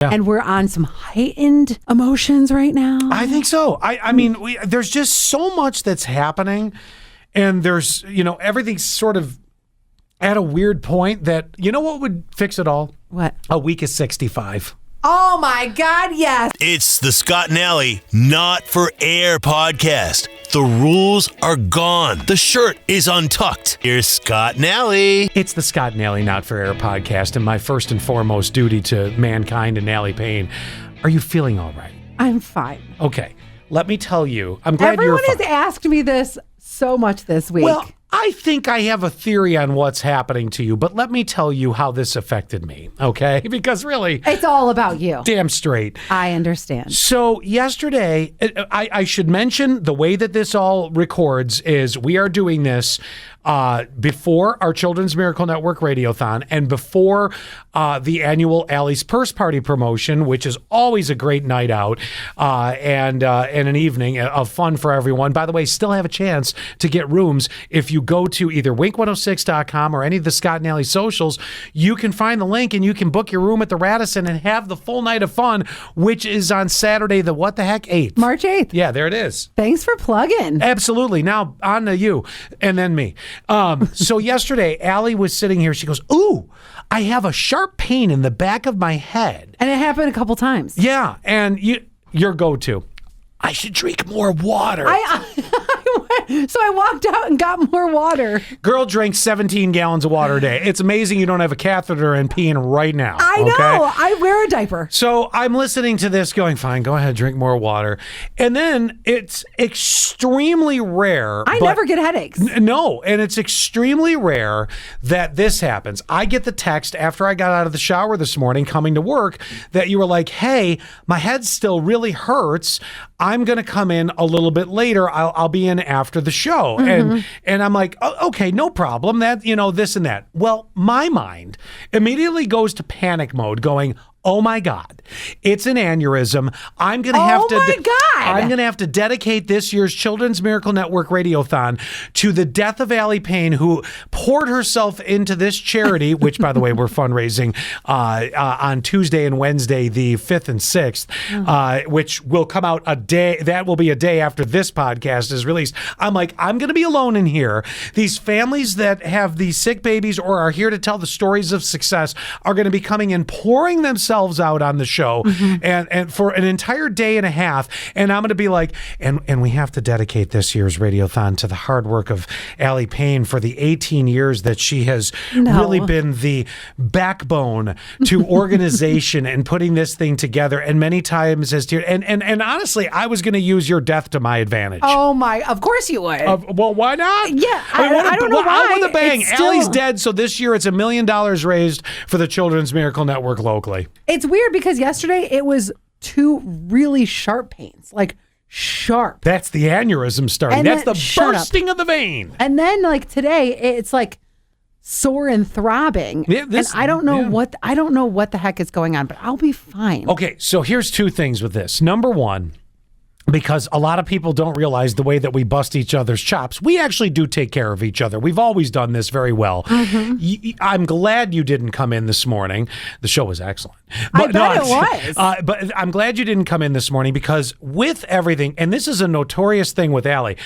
and we're on some heightened emotions right now. I think so. I mean, there's just so much that's happening, and there's, everything's sort of at a weird point that, what would fix it all? What? A week is 65. Oh my God, yes. It's the Scott and Allie Not For Air podcast. The rules are gone. The shirt is untucked. Here's Scott and Allie. It's the Scott and Allie Not For Air podcast, and my first and foremost duty to mankind and Allie Payne. Are you feeling all right? I'm fine. Okay, let me tell you. I'm glad Everyone you're fine. has asked me this so much this week. Well, I think I have a theory on what's happening to you, but let me tell you how this affected me, okay? Because really, it's all about you. Damn straight. I understand. So yesterday, I should mention the way that this all records is we are doing this before our Children's Miracle Network Radiothon and before the annual Allie's Purse Party promotion, which is always a great night out and an evening of fun for everyone. By the way, still have a chance to get rooms if you go to either wink106.com or any of the Scott and Allie socials. You can find the link and you can book your room at the Radisson and have the full night of fun, which is on Saturday, the 8th? March 8th. Yeah, there it is. Thanks for plugging. Absolutely. Now on to you and then me. So yesterday, Allie was sitting here. She goes, "Ooh, I have a sharp pain in the back of my head." And it happened a couple times. Yeah, and your go-to. I should drink more water. So I walked out and got more water. Girl drinks 17 gallons of water a day. It's amazing you don't have a catheter and peeing right now. I know. I wear a diaper. So I'm listening to this going, fine, go ahead, drink more water. And then it's extremely rare. I never get headaches. No, and it's extremely rare that this happens. I get the text after I got out of the shower this morning coming to work that you were like, hey, my head still really hurts. I'm going to come in a little bit later. I'll be in after the show. And I'm like, oh, okay, no problem. That, this and that. Well, my mind immediately goes to panic mode going, oh my God, it's an aneurysm. I'm going to have I'm going to have to dedicate this year's Children's Miracle Network Radiothon to the death of Allie Payne, who poured herself into this charity, which, by the way, we're fundraising on Tuesday and Wednesday, the 5th and 6th, which will come out a day. That will be a day after this podcast is released. I'm like, I'm going to be alone in here. These families that have these sick babies or are here to tell the stories of success are going to be coming in, pouring themselves out on the show and for an entire day and a half. And I'm going to be like, and we have to dedicate this year's Radiothon to the hard work of Allie Payne for the 18 years that she has really been the backbone to organization and putting this thing together. And many times as dear, and honestly, I was going to use your death to my advantage. Oh my, of course you would. Well, why not? Yeah, I don't know why. Out with a bang. Allie's dead, so this year it's $1 million raised for the Children's Miracle Network locally. It's weird because yesterday it was 2 really sharp pains, like sharp. That's the aneurysm starting. And that's then, the bursting of the vein. And then like today, it's like sore and throbbing. Yeah, and I don't know what the heck is going on, but I'll be fine. Okay, so here's 2 things with this. Number one, because a lot of people don't realize the way that we bust each other's chops. We actually do take care of each other. We've always done this very well. I'm glad you didn't come in this morning. The show was excellent. But I bet it was. But I'm glad you didn't come in this morning because with everything, and this is a notorious thing with Allie,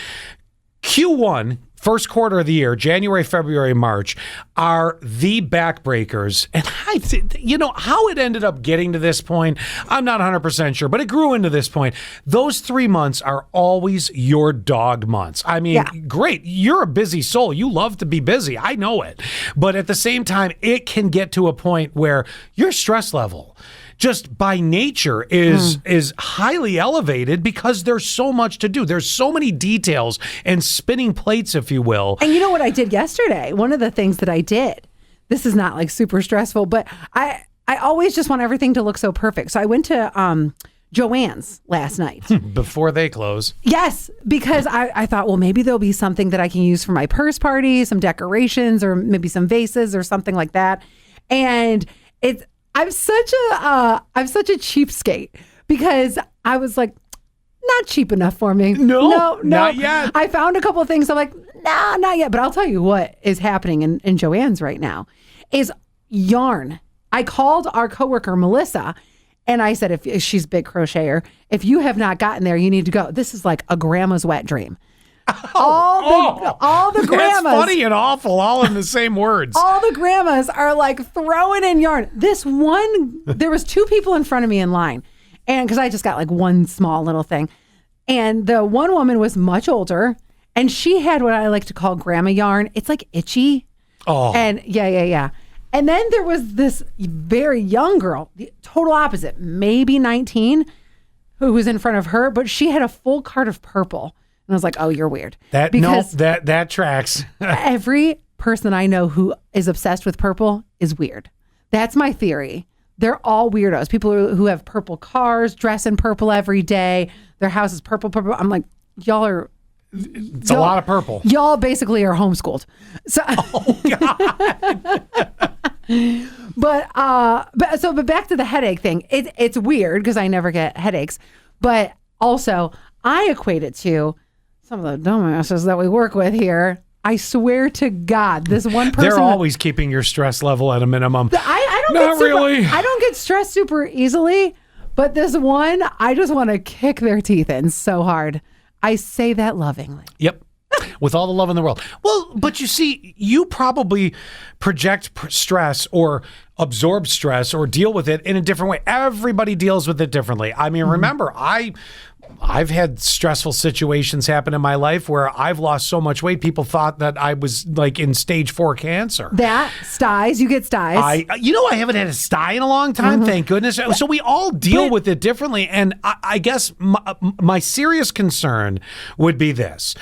Q1, first quarter of the year, January, February, March, are the backbreakers. And how it ended up getting to this point, I'm not 100% sure, but it grew into this point. Those 3 months are always your dog months. I mean, great. You're a busy soul. You love to be busy. I know it. But at the same time, it can get to a point where your stress level just by nature is highly elevated because there's so much to do. There's so many details and spinning plates, if you will. And you know what I did yesterday? One of the things that I did, this is not like super stressful, but I always just want everything to look so perfect. So I went to Joann's last night. Before they close. Yes, because I thought, well, maybe there'll be something that I can use for my purse party, some decorations or maybe some vases or something like that. And I'm such a cheapskate because I was like, not cheap enough for me. No, not yet. I found a couple of things. I'm like, no, not yet. But I'll tell you what is happening in Joann's right now is yarn. I called our coworker, Melissa, And I said, if she's a big crocheter, if you have not gotten there, you need to go. This is like a grandma's wet dream. All the grandmas. That's funny and awful, all in the same words. All the grandmas are like throwing in yarn. There was 2 people in front of me in line. And because I just got like one small little thing. And the one woman was much older. And she had what I like to call grandma yarn. It's like itchy. Oh. And yeah. And then there was this very young girl, the total opposite, maybe 19, who was in front of her, but she had a full cart of purple. And I was like, oh, you're weird. That tracks. Every person I know who is obsessed with purple is weird. That's my theory. They're all weirdos. People who have purple cars, dress in purple every day. Their house is purple. I'm like, y'all are... It's a lot of purple. Y'all basically are homeschooled. So, oh God. but back to the headache thing. It's weird because I never get headaches, but also I equate it to some of the dumbasses that we work with here. I swear to God, this one person. They're always keeping your stress level at a minimum. I don't get stressed super easily, but this one, I just want to kick their teeth in so hard. I say that lovingly. Yep. With all the love in the world. Well, but you see, you probably project stress or absorb stress or deal with it in a different way. Everybody deals with it differently. I mean, remember, I've had stressful situations happen in my life where I've lost so much weight, people thought that I was like in stage 4 cancer. That styes, you get styes. I haven't had a sty in a long time, thank goodness. So we all deal with it differently. And I guess my serious concern would be this.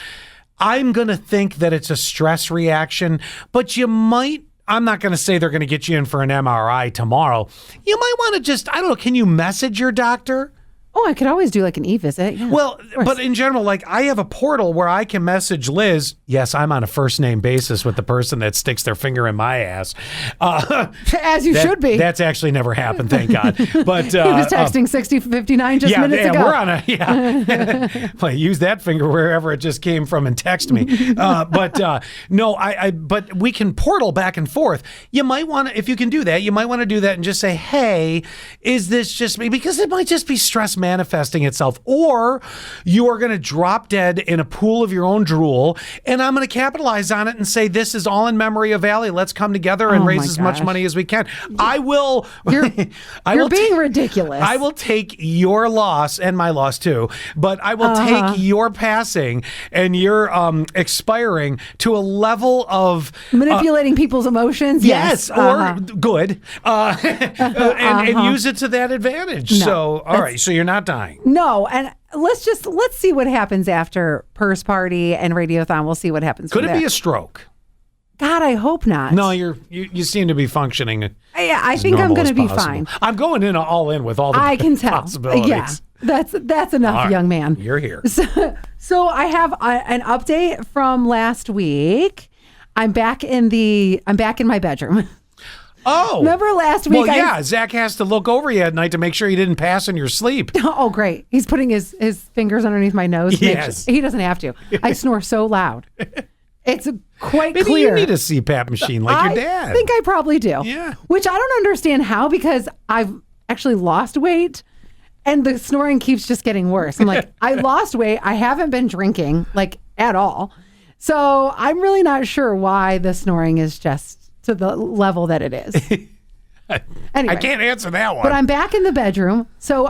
I'm going to think that it's a stress reaction, but I'm not going to say they're going to get you in for an MRI tomorrow. You might want to just, I don't know, can you message your doctor? Oh, I could always do like an e-visit. Yeah, well, but in general, like I have a portal where I can message Liz. Yes, I'm on a first name basis with the person that sticks their finger in my ass. As you should be. That's actually never happened, thank God. But he was texting 6059 just minutes ago. We're on well, use that finger wherever it just came from and text me. But we can portal back and forth. You might want to, if you can do that, you might want to do that and just say, hey, is this just me? Because it might just be stress manifesting itself, or you are going to drop dead in a pool of your own drool, and I'm going to capitalize on it and say, this is all in memory of Allie. Let's come together and raise as much money as we can. I will. You're being ridiculous. I will take your loss and my loss too, but I will take your passing and your expiring to a level of manipulating people's emotions. Yes, or good, and use it to that advantage. No, so, all right. So you're not dying. No, and let's see what happens after Purse Party and Radiothon. We'll see what happens. Could it be a stroke? God, I hope not. No, you seem to be funcking. Yeah, I think I'm going to be fine. I'm going in all in with all the I can tell. possibilities. Yeah, that's enough, young man. You're here. So I have an update from last week. I'm back in my bedroom. Oh. Remember last week? Well, Zach has to look over you at night to make sure you didn't pass in your sleep. Oh, great. He's putting his fingers underneath my nose. Yes. He doesn't have to. I snore so loud. It's quite Maybe clear. You need a CPAP machine like your dad. I think I probably do. Yeah. Which I don't understand how, because I've actually lost weight and the snoring keeps just getting worse. I'm like, I lost weight. I haven't been drinking like at all. So I'm really not sure why the snoring is just to the level that it is. Anyway, I can't answer that one. But I'm back in the bedroom. So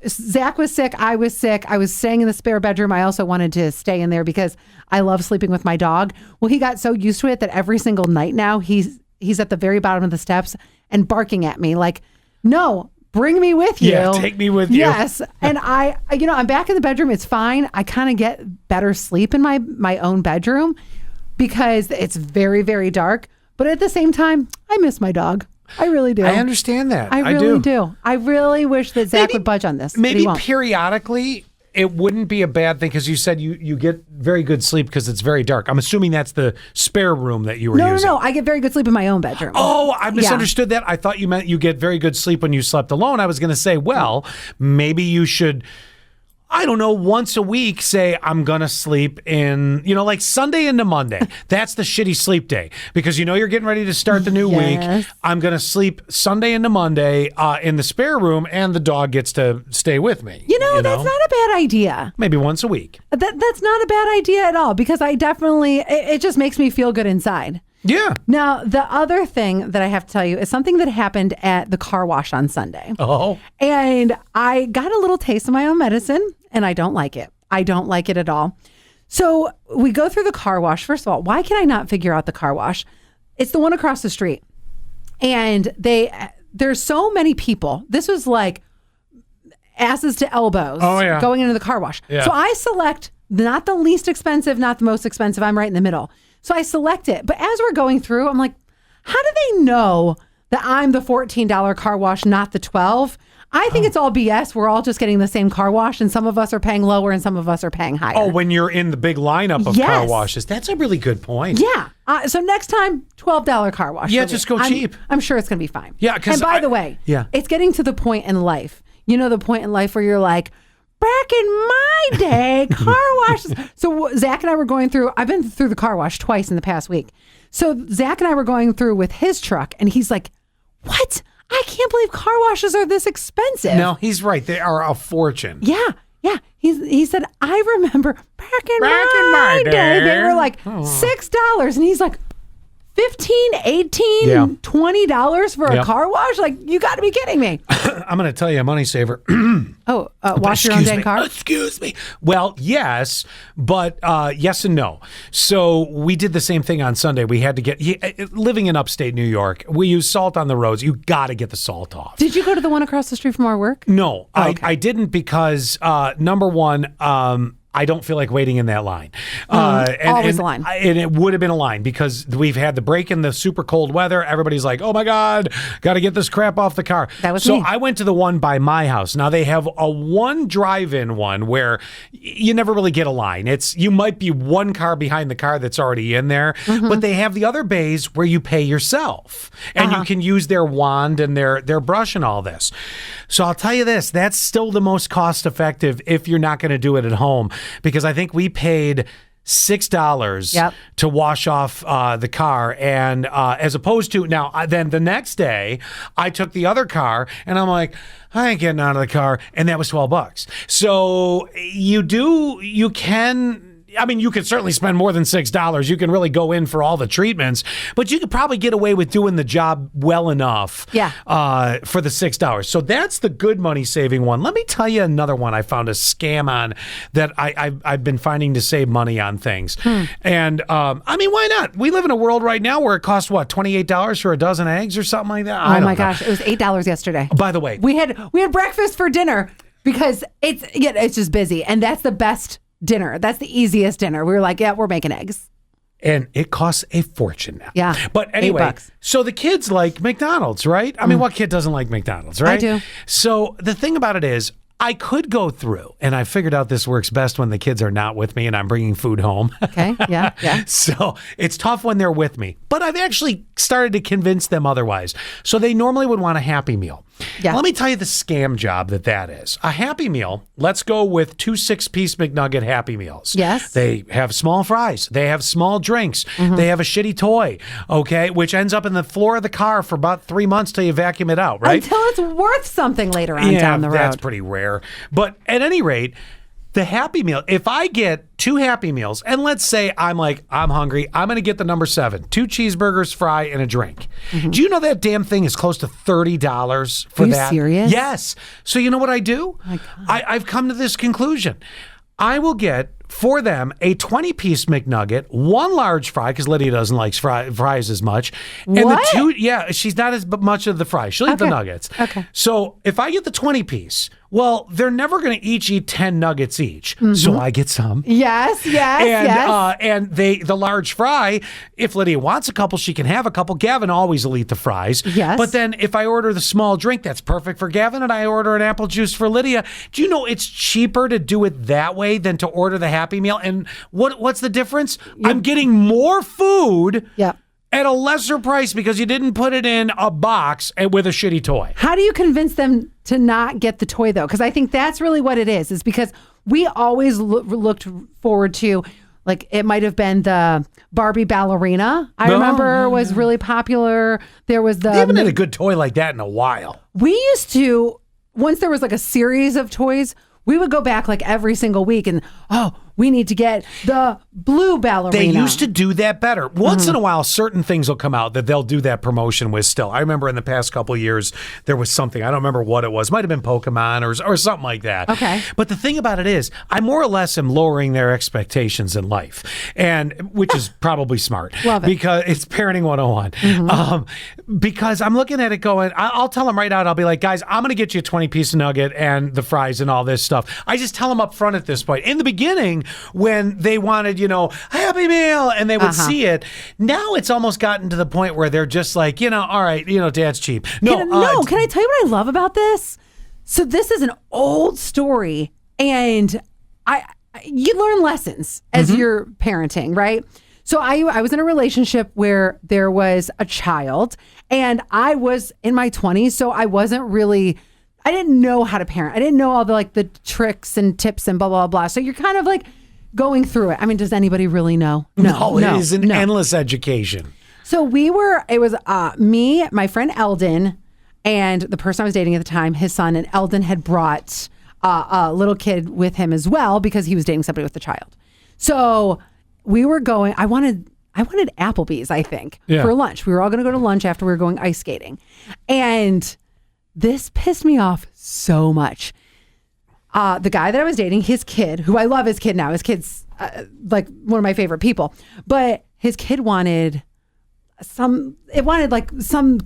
Zach was sick. I was sick. I was staying in the spare bedroom. I also wanted to stay in there because I love sleeping with my dog. Well, he got so used to it that every single night now he's at the very bottom of the steps and barking at me like, no, bring me with you. Yeah, take me with you. Yes. And I'm back in the bedroom. It's fine. I kind of get better sleep in my own bedroom because it's very, very dark. But at the same time, I miss my dog. I really do. I understand that. I really do. I really wish that Zach would budge on this. Maybe periodically it wouldn't be a bad thing, because you said you get very good sleep because it's very dark. I'm assuming that's the spare room that you were using. No. I get very good sleep in my own bedroom. Oh, I misunderstood that. I thought you meant you get very good sleep when you slept alone. I was going to say, well, maybe you should... I don't know, once a week, say I'm going to sleep in, like Sunday into Monday. That's the shitty sleep day because you're getting ready to start the new week. I'm going to sleep Sunday into Monday in the spare room and the dog gets to stay with me. That's not a bad idea. Maybe once a week. That's not a bad idea at all because I definitely, it just makes me feel good inside. Yeah. Now, the other thing that I have to tell you is something that happened at the car wash on Sunday. Oh. And I got a little taste of my own medicine, and I don't like it. I don't like it at all. So we go through the car wash. First of all, why can I not figure out the car wash? It's the one across the street. And there's so many people. This was like asses to elbows going into the car wash. Yeah. So I select not the least expensive, not the most expensive. I'm right in the middle. So I select it. But as we're going through, I'm like, how do they know that I'm the $14 car wash, not the $12? I think it's all BS. We're all just getting the same car wash, and some of us are paying lower and some of us are paying higher. Oh, when you're in the big lineup of car washes. That's a really good point. Yeah. So next time, $12 car wash. Yeah, just go cheap. I'm sure it's going to be fine. Yeah. And by the way, it's getting to the point in life. The point in life where you're like, back in my day, car washes. So Zach and I were going through, I've been through the car wash twice in the past week. So Zach and I were going through with his truck and he's like, what? I can't believe car washes are this expensive. No, he's right. They are a fortune. Yeah. He said, I remember back in my day, they were like $6. And he's like, $15, $18, $20 for a car wash? Like, you got to be kidding me. I'm going to tell you a money saver. Wash your own dang car? Excuse me. Well, yes, but yes and no. So we did the same thing on Sunday. We had to get, living in upstate New York, we use salt on the roads. You got to get the salt off. Did you go to the one across the street from our work? No, I didn't because, number one, I don't feel like waiting in that line. Always a line. And it would have been a line because we've had the break in the super cold weather. Everybody's like, oh my God, got to get this crap off the car. That was me. I went to the one by my house. Now they have a one drive-in one where you never really get a line. You might be one car behind the car that's already in there, but they have the other bays where you pay yourself and you can use their wand and their brush and all this. So I'll tell you this, that's still the most cost effective if you're not going to do it at home. Because I think we paid $6 to wash off the car. And as opposed to now, then the next day I took the other car and I'm like, I ain't getting out of the car. And that was $12. So you can. I mean, you could certainly spend more than $6. You can really go in for all the treatments, but you could probably get away with doing the job well enough for the $6. So that's the good money saving one. Let me tell you another one I found a scam on that I've been finding to save money on things. And I mean, why not? We live in a world right now where it costs, what, $28 for a dozen eggs or something like that? Oh my gosh, it was $8 yesterday. By the way. We had breakfast for dinner because it's just busy. And that's the best dinner. That's the easiest dinner. We were like, we're making eggs. And it costs a fortune now. Yeah. But anyway, so the kids like McDonald's, right? I mean, what kid doesn't like McDonald's, right? I do. So the thing about it is, I could go through, and I figured out this works best when the kids are not with me and I'm bringing food home. Okay, yeah. So it's tough when they're with me, but I've actually started to convince them otherwise. So they normally would want a Happy Meal. Yeah. Let me tell you the scam job that is. A Happy Meal, let's go with 2 6-piece McNugget Happy Meals. Yes. They have small fries. They have small drinks. They have a shitty toy, okay, which ends up in the floor of the car for about 3 months till you vacuum it out, right? Until it's worth something later on down the road. That's pretty rare. But at any rate, the Happy Meal, if I get 2 Happy Meals, and let's say I'm hungry, I'm going to get the number 7, 2 cheeseburgers, fry, and a drink. Do you know that damn thing is close to $30 for that? Are you serious? Yes. So you know what I do? Oh my God. I've come to this conclusion. I will get, for them, a 20-piece McNugget, 1 large fry, because Lydia doesn't like fries as much. And What? she's not as much of the fries. She'll eat the nuggets. Okay. So if I get the 20-piece, well, they're never going to each eat 10 nuggets each. So I get some. Yes. And the large fry, if Lydia wants a couple, she can have a couple. Gavin always will eat the fries. Yes. But then if I order the small drink, that's perfect for Gavin, and I order an apple juice for Lydia. Do you know it's cheaper to do it that way than to order the Happy Meal? And what's the difference? I'm getting more food. Yep. At a lesser price because you didn't put it in a box and with a shitty toy. How do you convince them to not get the toy, though? Because I think that's really what it is because we always looked forward to, like, it might have been the Barbie ballerina. I remember was really popular. There was They haven't had a good toy like that in a while. We used to, once there was like a series of toys, we would go back like every single week and, we need to get the blue ballerina. They used to do that better. Once in a while, certain things will come out that they'll do that promotion with still. I remember in the past couple of years, there was something. I don't remember what it was. Might have been Pokemon or something like that. Okay. But the thing about it is, I more or less am lowering their expectations in life, and which is probably smart. Love it. Because it's parenting 101. Because I'm looking at it going, I'll tell them right out, I'll be like, guys, I'm going to get you a 20-piece nugget and the fries and all this stuff. I just tell them up front at this point. In the beginning, when they wanted, a Happy Meal, and they would see it. Now it's almost gotten to the point where they're just like, all right, Dad's cheap. Can I tell you what I love about this? So this is an old story, and you learn lessons as you're parenting, right? So I was in a relationship where there was a child, and I was in my 20s, so I didn't know how to parent. I didn't know all the tricks and tips and blah, blah, blah. So you're kind of like going through it. I mean, does anybody really know? No, it is an endless education. So it was me, my friend Eldon, and the person I was dating at the time, his son, and Eldon had brought a little kid with him as well because he was dating somebody with a child. So we were going, I wanted Applebee's, I think, for lunch. We were all going to go to lunch after we were going ice skating. And this pissed me off so much. The guy that I was dating, his kid, who I love his kid now, his kid's like one of my favorite people, but his kid wanted some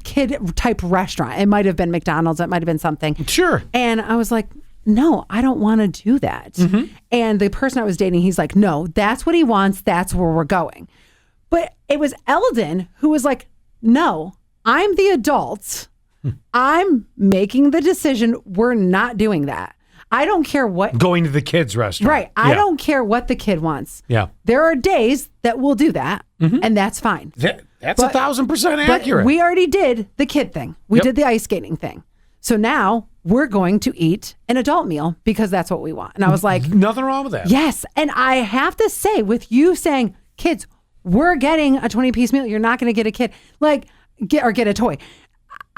kid type restaurant. It might have been McDonald's. It might have been something. Sure. And I was like, no, I don't want to do that. And the person I was dating, he's like, no, that's what he wants. That's where we're going. But it was Eldon who was like, no, I'm the adult. I'm making the decision. We're not doing that. I don't care what. Going to the kids' restaurant. Right. I don't care what the kid wants. Yeah. There are days that we'll do that, and that's fine. That's 1,000% accurate. But we already did the kid thing. We did the ice skating thing. So now we're going to eat an adult meal because that's what we want. And I was like, nothing wrong with that. Yes. And I have to say, with you saying, kids, we're getting a 20-piece meal. You're not going to get a kid, get a toy.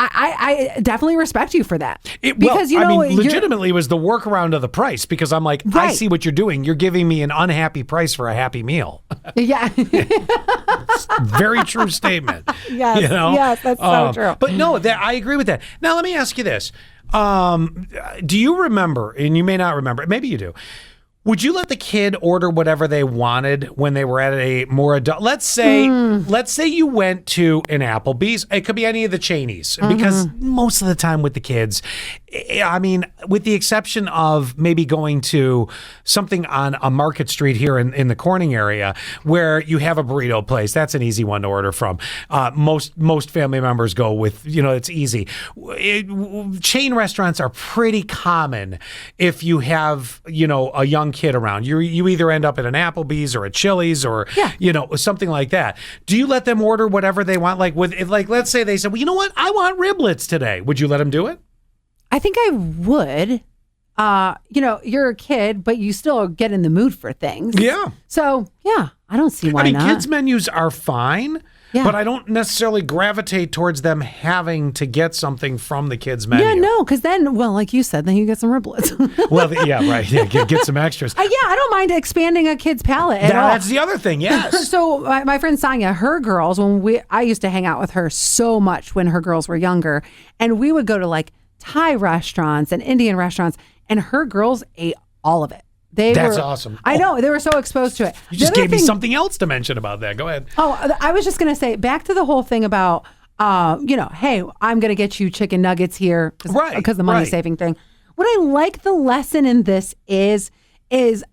I definitely respect you for that. Legitimately, it was the workaround of the price because I'm like, I see what you're doing. You're giving me an unhappy price for a happy meal. Yeah. Very true statement. Yes. Yes, that's so true. But no, I agree with that. Now, let me ask you this. Do you remember, and you may not remember, maybe you do, would you let the kid order whatever they wanted when they were at a more adult? Let's say you went to an Applebee's. It could be any of the chainies because most of the time with the kids, I mean, with the exception of maybe going to something on a Market Street here in the Corning area where you have a burrito place. That's an easy one to order from. Most family members go with, it's easy. Chain restaurants are pretty common if you have, a young kid around. You either end up at an Applebee's or a Chili's or something like that. Do you let them order whatever they want? Let's say they said, well, you know what? I want riblets today. Would you let them do it? I think I would. You're a kid, but you still get in the mood for things. Yeah. So yeah, I don't see why not. Kids menus are fine. Yeah. But I don't necessarily gravitate towards them having to get something from the kids' menu. Yeah, no, because then, like you said, then you get some riblets. Well, yeah, right. Yeah, get some extras. I don't mind expanding a kid's palate at all. That's the other thing, yes. So my friend Sonia, her girls, I used to hang out with her so much when her girls were younger, and we would go to Thai restaurants and Indian restaurants, and her girls ate all of it. That's awesome. I know. They were so exposed to it. You just gave me something else to mention about that. Go ahead. Oh, I was just going to say, back to the whole thing about, hey, I'm going to get you chicken nuggets here because the money saving thing. What I like the lesson in this is, and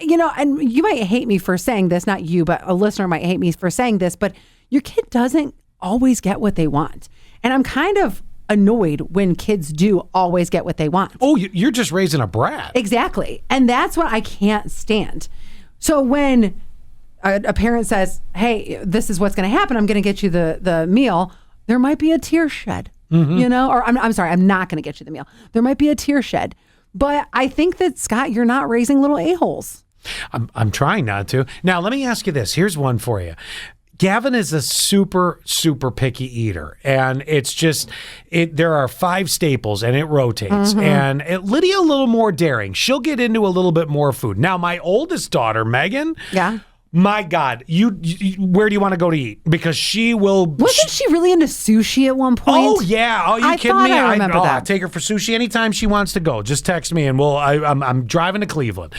you might hate me for saying this, not you, but a listener might hate me for saying this, but your kid doesn't always get what they want. And I'm kind of annoyed when kids do always get what they want. Oh, you're just raising a brat. Exactly. And that's what I can't stand. So when a parent says, hey, this is what's going to happen, I'm going to get you the meal, there might be a tear shed, or I'm sorry, I'm not going to get you the meal. There might be a tear shed. But I think that, Scott, you're not raising little a-holes. I'm trying not to. Now, let me ask you this. Here's one for you. Gavin is a super, super picky eater, and it's just, there are 5 staples, and it rotates. And Lydia, a little more daring. She'll get into a little bit more food. Now, my oldest daughter, Megan, my God, you where do you want to go to eat? Because she will. Wasn't she really into sushi at one point? Oh yeah. Oh, you kidding me? I remember that. I'll take her for sushi anytime she wants to go. Just text me and I'm driving to Cleveland.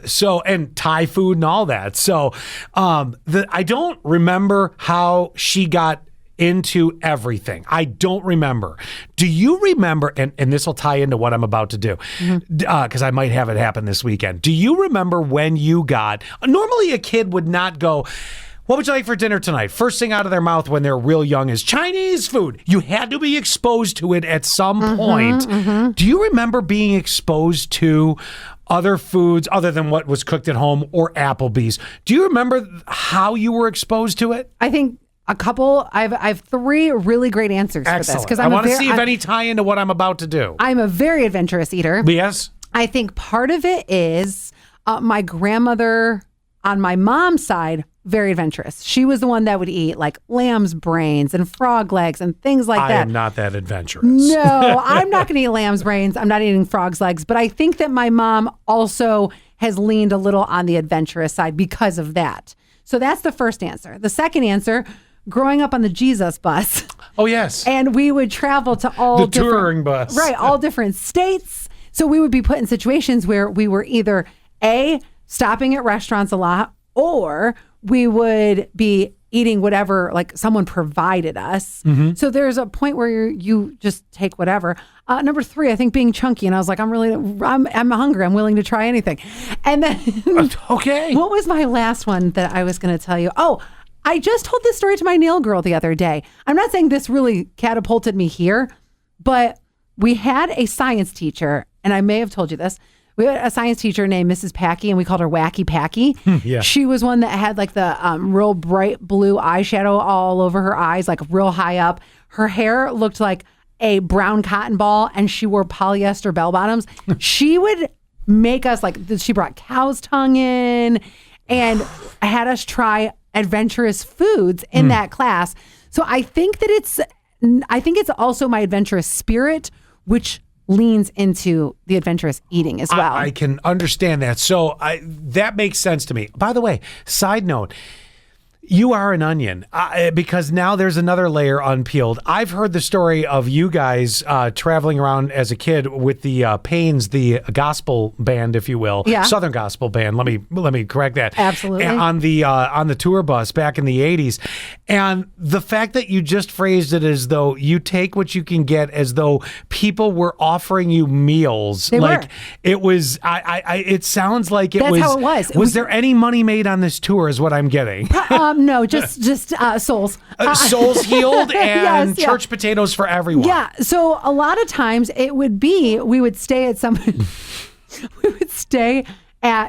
So, and Thai food and all that. So, I don't remember how she got into everything. I don't remember. Do you remember, and this will tie into what I'm about to do, because I might have it happen this weekend. Do you remember when you got, normally a kid would not go, what would you like for dinner tonight? First thing out of their mouth when they're real young is Chinese food. You had to be exposed to it at some point. Do you remember being exposed to other foods other than what was cooked at home or Applebee's? Do you remember how you were exposed to it? I think a couple. I have 3 really great answers for this, because I want to see if any tie into what I'm about to do. I'm a very adventurous eater. Yes. I think part of it is my grandmother on my mom's side, very adventurous. She was the one that would eat like lamb's brains and frog legs and things like that. I am not that adventurous. No, I'm not going to eat lamb's brains. I'm not eating frog's legs. But I think that my mom also has leaned a little on the adventurous side because of that. So that's the first answer. The second answer, growing up on the Jesus bus. Oh, yes. And we would travel to all the touring bus. Right, all different states. So we would be put in situations where we were either A, stopping at restaurants a lot, or we would be eating whatever like someone provided us. So there's a point where you just take whatever. Number 3, I think being chunky, and I was like, I'm hungry. I'm willing to try anything. And then, okay, what was my last one that I was going to tell you? Oh, I just told this story to my nail girl the other day. I'm not saying this really catapulted me here, but we had a science teacher, and I may have told you this. We had a science teacher named Mrs. Packy, and we called her Wacky Packy. Yeah. She was one that had like the real bright blue eyeshadow all over her eyes, like real high up. Her hair looked like a brown cotton ball, and she wore polyester bell bottoms. She would make us she brought cow's tongue in and had us try adventurous foods in that class. So I think that it's also my adventurous spirit, which leans into the adventurous eating as well. I can understand that. So that makes sense to me. By the way, side note, you are an onion because now there's another layer unpeeled. I've heard the story of you guys traveling around as a kid with the Pains, the gospel band, if you will, Southern gospel band. Let me correct that. Absolutely. On the tour bus back in the 80s, and the fact that you just phrased it as though you take what you can get, as though people were offering you meals. They were. It was. It sounds like it That's was. how it was. Was there any money made on this tour? Is what I'm getting. No, just souls. Souls healed and Yes, church potatoes for everyone. Yeah. So a lot of times it would be we would stay at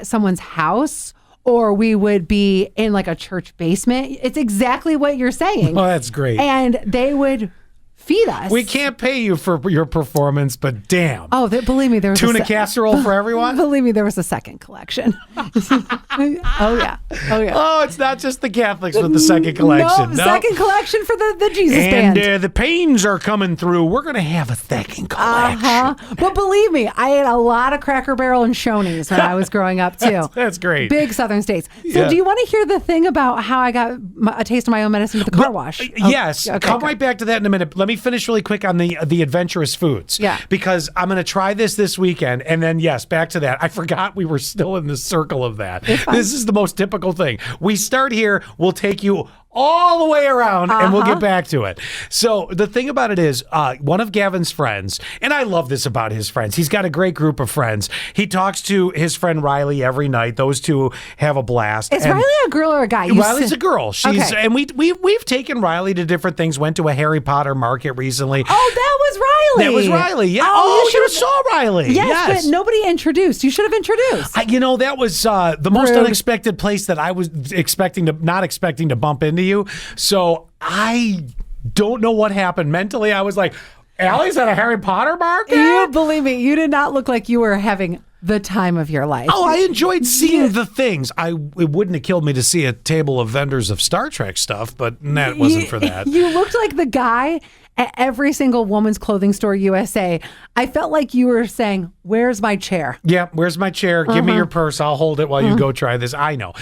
someone's house, or we would be in like a church basement. It's exactly what you're saying. Oh, that's great. And they would feed us. We can't pay you for your performance, but damn. Oh, believe me, there was tuna casserole for everyone. Believe me, there was a second collection. Oh yeah. Oh, it's not just the Catholics with the second collection. No, second collection for the Jesus band. And the Pains are coming through. We're going to have a second collection. But believe me, I ate a lot of Cracker Barrel and Shoney's when I was growing up too. That's great. Big Southern states. So do you want to hear the thing about how I got a taste of my own medicine with the car wash? Yes. Okay, Come right back to that in a minute. Let me finish really quick on the adventurous foods. Yeah. Because I'm going to try this weekend. And then, yes, back to that. I forgot we were still in the circle of that. This is the most typical thing. We start here. We'll take you all the way around and we'll get back to it. So the thing about it is one of Gavin's friends, and I love this about his friends. He's got a great group of friends. He talks to his friend Riley every night. Those two have a blast. Is Riley a girl or a guy? Riley's a girl. She's okay. And we've taken Riley to different things. Went to a Harry Potter market recently. Oh, that was Riley. That was Riley. Yeah. Oh, you saw Riley. Yes, but nobody introduced. You should have introduced. That was the most unexpected place that I was not expecting to bump into you. So I don't know what happened. Mentally, I was like, Allie's at a Harry Potter market? You believe me, you did not look like you were having the time of your life. Oh, I enjoyed seeing the things. It wouldn't have killed me to see a table of vendors of Star Trek stuff, but that wasn't for that. You looked like the guy at every single woman's clothing store USA. I felt like you were saying, "Where's my chair?" Yeah, where's my chair? Give me your purse. I'll hold it while you go try this. I know.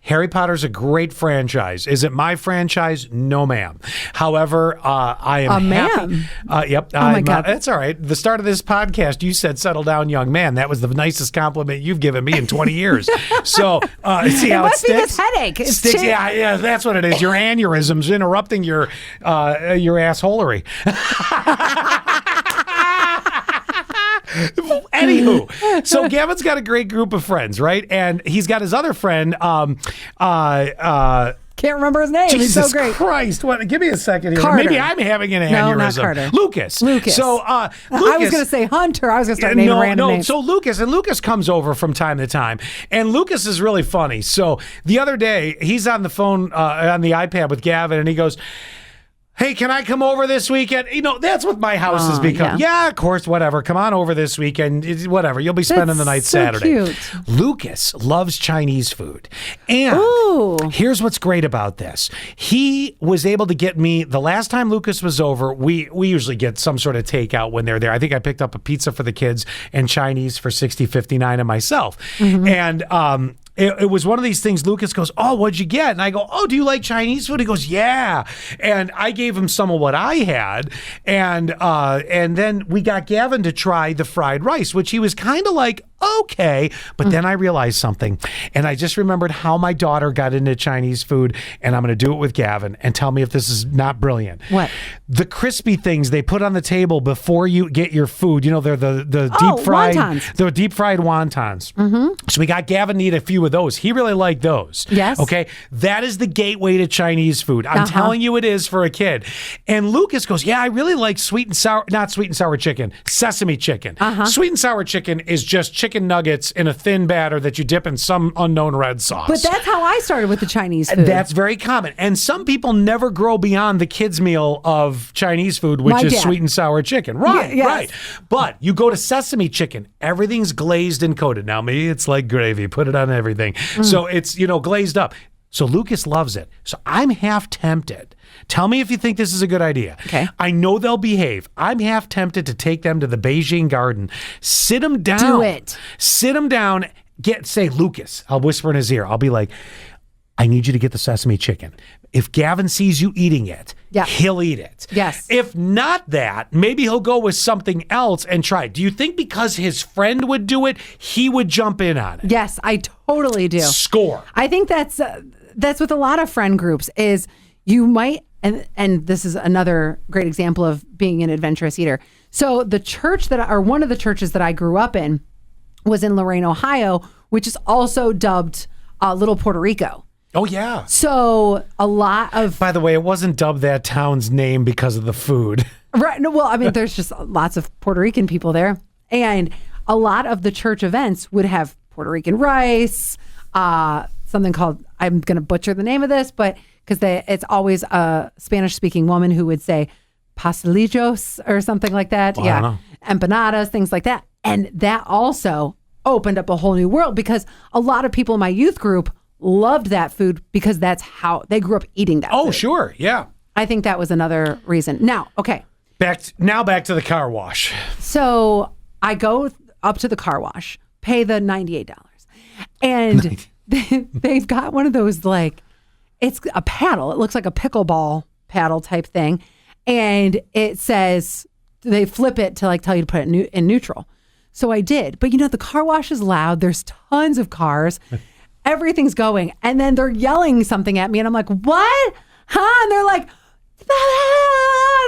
Harry Potter's a great franchise. Is it my franchise? No, ma'am. However, I am happy. Yep. Oh, my God. That's all right. The start of this podcast, you said, "Settle down, young man." That was the nicest compliment you've given me in 20 years. So, see how it must be sticks? this headache. It's Sticks. Yeah, that's what it is. Your aneurysm's interrupting your assholery. Anywho, so Gavin's got a great group of friends, right? And he's got his other friend, Can't remember his name. He's so great. Christ. What? Give me a second here. Carter. Maybe I'm having an aneurysm. No, not Carter. Lucas. So, Lucas. I was going to say Hunter. I was going to start naming random names. So Lucas comes over from time to time, and Lucas is really funny. So the other day, he's on the phone, on the iPad with Gavin, and he goes, "Hey, can I come over this weekend?" That's what my house has become. Yeah, of course, whatever. Come on over this weekend. Whatever. You'll be spending the night Saturday. Cute. Lucas loves Chinese food. And here's what's great about this. He was able to get me, the last time Lucas was over, we usually get some sort of takeout when they're there. I think I picked up a pizza for the kids and Chinese for $60.59 and myself. And it was one of these things. Lucas goes, "Oh, what'd you get?" And I go, "Oh, do you like Chinese food?" He goes, "Yeah." And I gave him some of what I had. And then we got Gavin to try the fried rice, which he was kind of like, okay. But then I realized something. And I just remembered how my daughter got into Chinese food. And I'm going to do it with Gavin. And tell me if this is not brilliant. What? The crispy things they put on the table before you get your food. They're the deep fried wontons. The deep fried wontons. So we got Gavin to eat a few of those. He really liked those. Yes. Okay. That is the gateway to Chinese food. I'm telling you it is for a kid. And Lucas goes, "Yeah, I really like not sweet and sour chicken, sesame chicken. Sweet and sour chicken is just chicken nuggets in a thin batter that you dip in some unknown red sauce." But that's how I started with the Chinese food. That's very common. And some people never grow beyond the kids' meal of Chinese food, which is sweet and sour chicken. Right, yes. right. But you go to sesame chicken, everything's glazed and coated. Now, maybe it's like gravy, put it on everything. So it's, glazed up. So Lucas loves it. So I'm half tempted. Tell me if you think this is a good idea. Okay. I know they'll behave. I'm half tempted to take them to the Beijing Garden, sit them down. Do it. Sit them down, say, "Lucas," I'll whisper in his ear. I'll be like, "I need you to get the sesame chicken. If Gavin sees you eating it, he'll eat it." Yes. If not that, maybe he'll go with something else and try it. Do you think because his friend would do it, he would jump in on it? Yes, I totally do. Score. I think that's with a lot of friend groups is you might, and this is another great example of being an adventurous eater. So the church one of the churches that I grew up in was in Lorain, Ohio, which is also dubbed Little Puerto Rico. Oh, yeah. So a lot of... By the way, it wasn't dubbed that town's name because of the food. Right. No, well, I mean, there's just lots of Puerto Rican people there. And a lot of the church events would have Puerto Rican rice, something called, I'm going to butcher the name of this, but because it's always a Spanish-speaking woman who would say pastelillos or something like that. Well, I don't know. Empanadas, things like that. And that also opened up a whole new world because a lot of people in my youth group loved that food because that's how they grew up eating that Oh, food. sure. Yeah. I think that was another reason. Now, okay. Back to the car wash. So I go up to the car wash, pay the $98. And they've got one of those, like, it's a paddle. It looks like a pickleball paddle type thing. And it says, they flip it to like tell you to put it in neutral. So I did. But the car wash is loud. There's tons of cars. Everything's going. And then they're yelling something at me. And I'm like, "What? Huh?" And they're like, and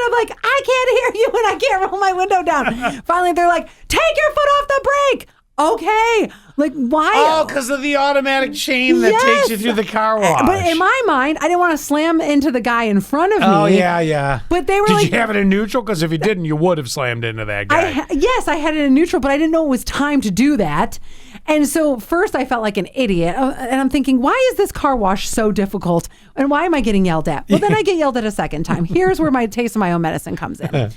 I'm like, "I can't hear you and I can't roll my window down." Finally, they're like, "Take your foot off the brake." Okay. Like, why? Oh, because of the automatic chain that takes you through the car wash. But in my mind, I didn't want to slam into the guy in front of me. Oh, yeah. But they were Did you have it in neutral? Because if you didn't, you would have slammed into that guy. Yes, I had it in neutral, but I didn't know it was time to do that. And so first I felt like an idiot. And I'm thinking, why is this car wash so difficult? And why am I getting yelled at? Well, then I get yelled at a second time. Here's where my taste of my own medicine comes in.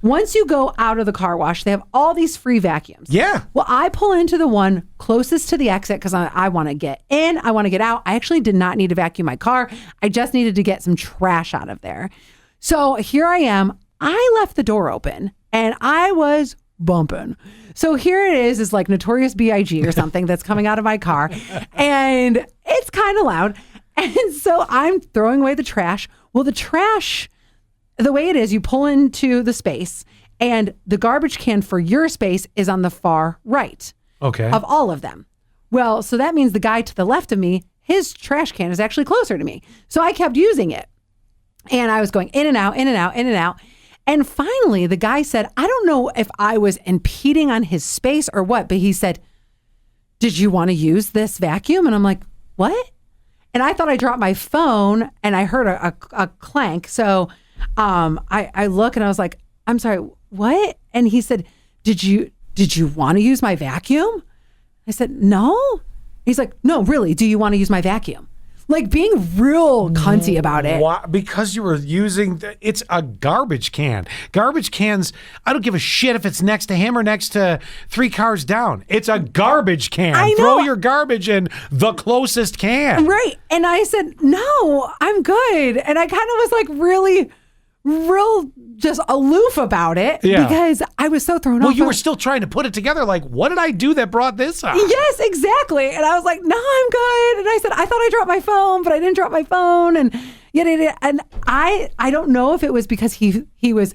Once you go out of the car wash, they have all these free vacuums. Yeah. Well, I pull into the one closest to the exit because I want to get in. I want to get out. I actually did not need to vacuum my car. I just needed to get some trash out of there. So here I am. I left the door open and I was bumping. So here it is like Notorious B.I.G. or something that's coming out of my car. And it's kind of loud. And so I'm throwing away the trash. Well, the trash, the way it is, you pull into the space and the garbage can for your space is on the far right of all of them. Well, so that means the guy to the left of me, his trash can is actually closer to me. So I kept using it. And I was going in and out, in and out, in and out. And finally, the guy said, I don't know if I was impeding on his space or what, but he said, did you want to use this vacuum? And I'm like, what? And I thought I dropped my phone and I heard a clank. So I look and I was like, I'm sorry, what? And he said, did you want to use my vacuum? I said, no. He's like, no, really, do you want to use my vacuum? Like being real cunty about it. Why? Because you were using, it's a garbage can. Garbage cans, I don't give a shit if it's next to him or next to 3 cars down. It's a garbage can. I know. Throw your garbage in the closest can. Right. And I said, no, I'm good. And I kind of was like really, real just aloof about it because I was so thrown off. Well, you were still trying to put it together. Like, what did I do that brought this up? Yes, exactly. And I was like, no, I'm good. And I said, I thought I dropped my phone, but I didn't drop my phone. And and I don't know if it was because he was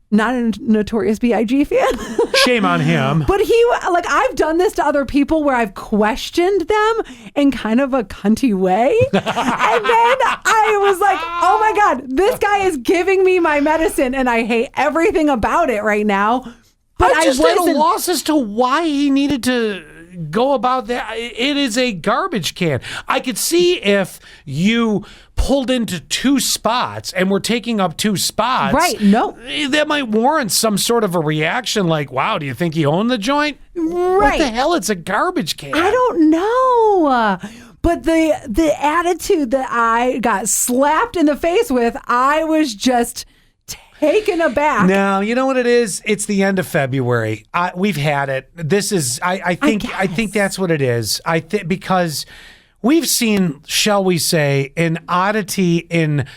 not a Notorious B.I.G. fan. Shame on him. But I've done this to other people where I've questioned them in kind of a cunty way. And then I was like, oh my God, this guy is giving me my medicine and I hate everything about it right now. But I'm just at a loss as to why he needed to go about that. It is a garbage can. I could see if you pulled into 2 spots and we're taking up 2 spots. Right. No. That might warrant some sort of a reaction like, wow, do you think he owned the joint? Right. What the hell? It's a garbage can. I don't know. But the attitude that I got slapped in the face with, I was just taken aback. No, you know what it is? It's the end of February. We've had it. This is, I think that's what it is. Because we've seen, shall we say, an oddity in,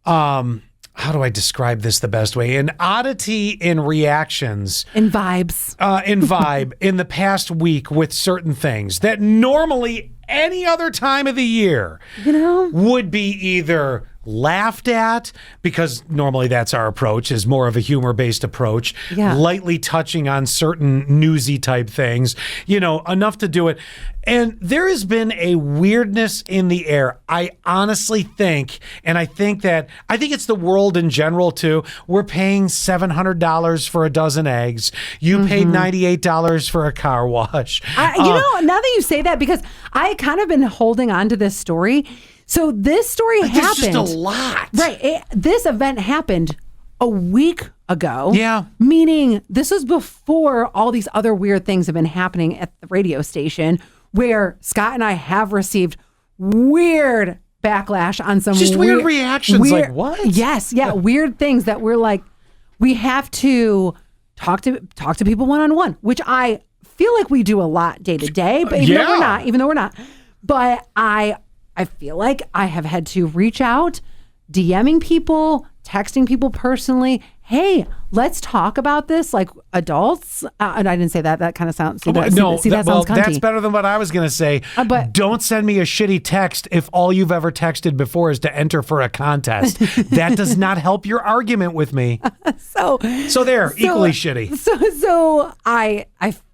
how do I describe this the best way? An oddity in reactions. In vibes. In vibe in the past week with certain things that normally any other time of the year, would be either laughed at, because normally that's our approach, is more of a humor-based approach, lightly touching on certain newsy type things, enough to do it. And there has been a weirdness in the air. I honestly think, and I think it's the world in general too. We're paying $700 for a dozen eggs. You paid $98 for a car wash. Now that you say that, because I kind of been holding on to this story. So this story happened. There's just a lot. Right. This event happened a week ago. Yeah. Meaning this was before all these other weird things have been happening at the radio station, where Scott and I have received weird backlash on some just weird reactions. Like what? Yes. Yeah. Weird things that we're like, we have to talk to people one-on-one, which I feel like we do a lot day to day, but even though we're not, but I feel like I have had to reach out, DMing people, texting people personally. Hey, let's talk about this like adults. And I didn't say that. That kind of sounds. That sounds cunty. That's better than what I was going to say. But don't send me a shitty text if all you've ever texted before is to enter for a contest. That does not help your argument with me. So equally shitty. So I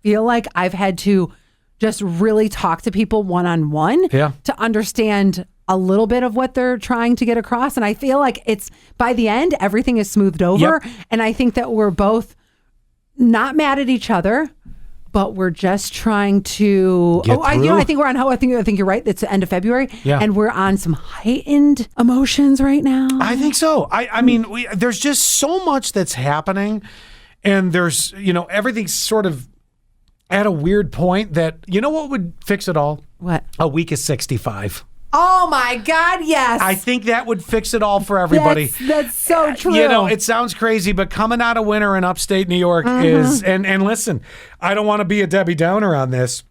feel like I've had to just really talk to people one-on-one to understand a little bit of what they're trying to get across. And I feel like it's, by the end, everything is smoothed over. Yep. And I think that we're both not mad at each other, but we're just trying to I think we're on I think you're right. It's the end of February. Yeah. And we're on some heightened emotions right now. I think so. I mean, there's just so much that's happening, and there's, everything's sort of at a weird point that, what would fix it all? What? A week is 65. Oh my God, yes. I think that would fix it all for everybody. That's so true. You know, it sounds crazy, but coming out of winter in upstate New York is, and listen, I don't want to be a Debbie Downer on this,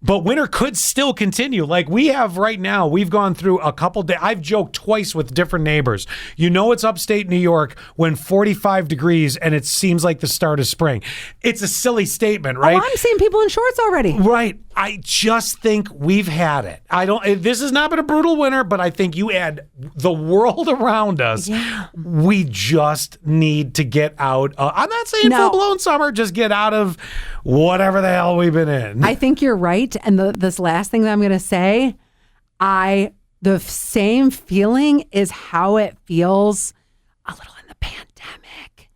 but winter could still continue. Like we have right now, we've gone through a couple days. I've joked twice with different neighbors. You know, it's upstate New York when 45 degrees and it seems like the start of spring. It's a silly statement, right? Oh, I'm seeing people in shorts already. Right. I just think we've had it. This has not been a brutal winter, but I think you add the world around us. Yeah. We just need to get out. I'm not saying full-blown summer, just get out of whatever the hell we've been in. I think you're right. And this last thing that I'm going to say, the same feeling is how it feels a little in the pandemic.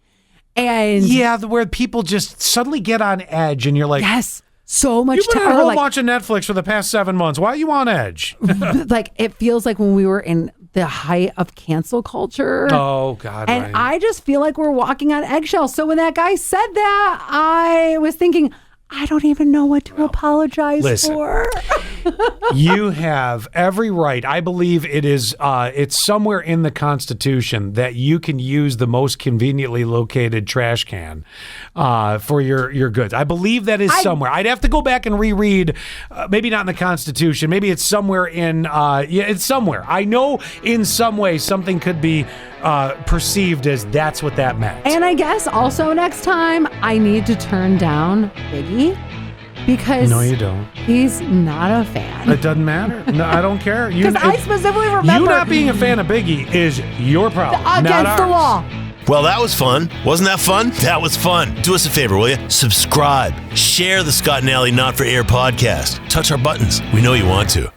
And yeah, where people just suddenly get on edge and you're like, yes. So much you've been time. at home watching Netflix for the past 7 months. Why are you on edge? Like it feels like when we were in the height of cancel culture. Oh God! And I just feel like we're walking on eggshells. So when that guy said that, I was thinking, I don't even know what to apologize for. You have every right. I believe it is. It's somewhere in the Constitution that you can use the most conveniently located trash can for your goods. I believe that is somewhere. I'd have to go back and reread. Maybe not in the Constitution. Maybe it's somewhere in. It's somewhere. I know in some way something could be perceived as that's what that meant. And I guess also next time I need to turn down Biggie because no, you don't. He's not a fan. It doesn't matter. No, I don't care. Because I specifically remember you not being a fan of Biggie is your problem, against the law. Well, that was fun. Wasn't that fun? That was fun. Do us a favor, will you? Subscribe. Share the Scott and Allie Not for Air podcast. Touch our buttons. We know you want to.